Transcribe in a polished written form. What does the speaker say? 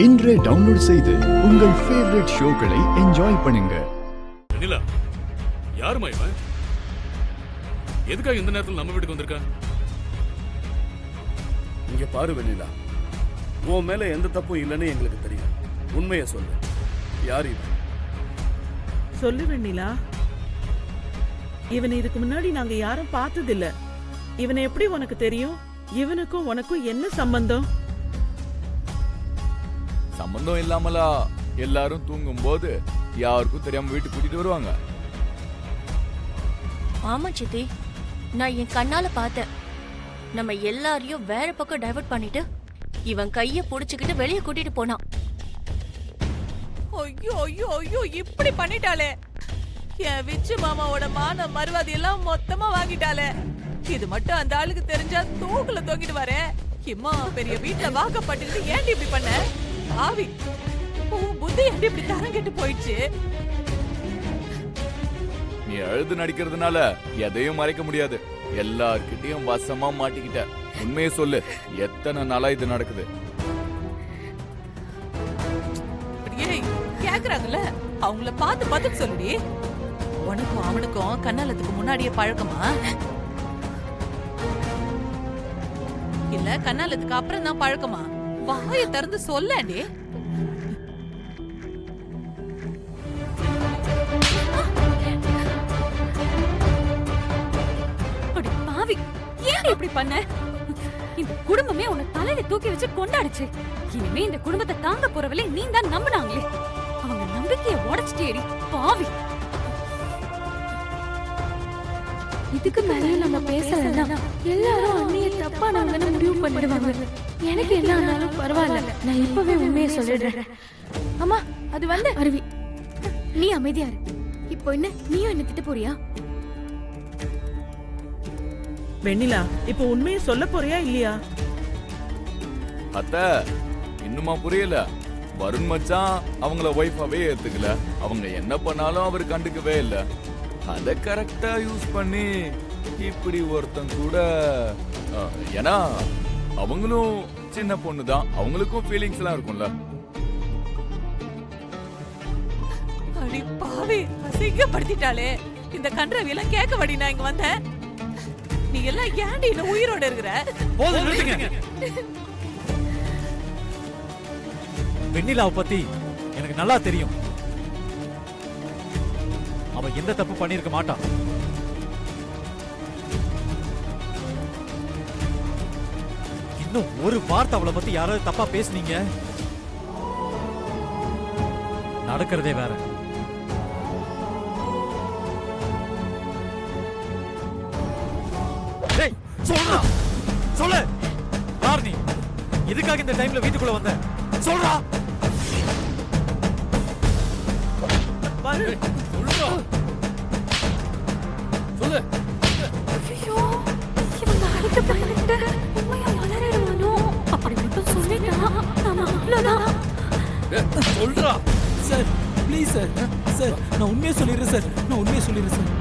இன்றே டவுன்லோட் செய்து உங்கள் ஃபேவரட் ஷோக்களை என்ஜாய் பண்ணுங்க. வெண்ணிலா, யாருமா இவன்? எதுக்காக இந்த நேரத்தில் நம்ம வீட்டுக்கு வந்திருக்கா? இங்க பாரு வெண்ணிலா, உன் மேல எந்த தப்பும் இல்லைன்னு எங்களுக்கு தெரியும். உண்மையை சொல்லு, யார் இவன்? சொல்லு வெண்ணிலா. இவனை இதுக்கு முன்னாடி நாங்க யாரும் பார்த்ததில்ல. இவனை எப்படி உனக்கு தெரியும்? இவனுக்கும் உனக்கும் என்ன சம்பந்தம்? சம்பந்தம் இல்லாமலா எல்லாரும் தூங்கும் போது யாருக்கும் தெரியாம வீட்டுக்கு கூட்டிட்டு வருவாங்க? ஆமா சித்தி, நான் என் கண்ணால பார்த்தேன். நம்ம எல்லாரையும் வேற பக்கம் டைவர்ட் பண்ணிட்டு இவன் கைய புடிச்சுக்கிட்டு வெளியே கூட்டிட்டு போனான். ஐயோ ஐயோ ஐயோ, இப்படி பண்ணிட்டாளே! என் விச்சு மாமாவோட மான மறுவாதி எல்லாம் மொத்தமா வாங்கிட்டாளே. இது மட்டும் அந்த ஆளுக்கு தெரிஞ்சா தூக்குல தொங்கிட்டு வரே. இம்மா பெரிய வீட்டுல வாக்கப்பட்டு ஏன்டி இப்படி பண்ண? ஆவி, உன் புத்தி ஏன்டி இப்படி தரம் கெட்டு போயிடுச்சு? நீ அழுது நடிக்கிறதுனால எதையும் மறைக்க முடியாது. எல்லார்கிட்டயும் வசமா மாட்டிக்கிட்ட. உண்மையை சொல்லு, எத்தனை நாளா இது நடக்குது? ஏய், கேக்குறாங்கல்ல, அவங்கள பார்த்து பதில் சொல்லுடி. உனக்கும் அவனுக்கும் கண்ணாலத்துக்கு முன்னாடியே பழக்கமா? இல்ல கண்ணாலத்துக்கு அப்புறம் தான் பழக்கமா? வாயை திறந்து சொல்லேண்டி. அடி பாவி, ஏன் இப்படி பண்ண? இந்த குடும்பமே உன்னை தலையில தூக்கி வச்சு கொண்டாடுச்சு. இனிமே இந்த குடும்பத்தை தாங்க போறவளே நீ தான் நம்பினாங்களே, அவங்க நம்பிக்கையை உடைச்சிட்டேடி பாவி. இதுக்கு மேல நம்ம பேசலன்னா எல்லாரும் அண்ணிய தப்பானவங்கன்னு முடிவு பண்ணிடுவாங்க. எனக்கு என்ன ஆனாலும் பரவாயில்ல, நான் இப்பவே உண்மையை சொல்லிடுறேன். அம்மா, அது வந்து அருவி, நீ அமைதியா இரு. இப்போ என்ன, நீயும் என்ன திட்ட போறியா? வெண்ணிலா, இப்ப உண்மையை சொல்ல போறியா இல்லையா? அத்த, இன்னுமா புரியல? வருண் மச்சான் அவங்கள ஒய்ஃபாவே ஏத்துக்கல. அவங்க என்ன பண்ணாலும் அவர் கண்டுக்கவே இல்ல. அத கரெக்டா யூஸ் பண்ணி இப்படி ஒருத்தன் கூட, ஏன்னா அவங்களும் சின்ன பொண்ணுதான், அவங்களுக்கும் ஃபீலிங்ஸ் எல்லாம் இருக்கும்ல. அடி பாவி, அசிங்கப்படுத்திட்டாளே! இந்த கன்றவி எல்லாம் கேட்க வடி நான் இங்க வந்தேன். நீ எல்லாம் ஏன்டி இன்னும் உயிரோட இருக்கிற? வெண்ணிலாவை பத்தி எனக்கு நல்லா தெரியும். அவ எந்த தப்பு பண்ணிருக்க மாட்டான். இன்னும் ஒரு வார்த்தை அவளை பத்தி யாராவது தப்பா பேசுனீங்க, நடக்கிறதே வேற. சொல்றா, சொல்லு. யார் நீ? இதுக்காக இந்த டைம்ல வீட்டுக்குள்ள வந்த? சொல்றா. சொல்லு. ஐயோ, இவங்க அடுத்த பயணிட்ட உண்மையா வளரிடுவானோ? அப்படி மட்டும் சொல்லிட்டா நாம அவ்வளவுதான். சொல்றா. சார் ப்ளீஸ் சார், சார் நான் உண்மையை சொல்லிடுறேன் சார், நான் உண்மையை சொல்லிடுறேன் சார்.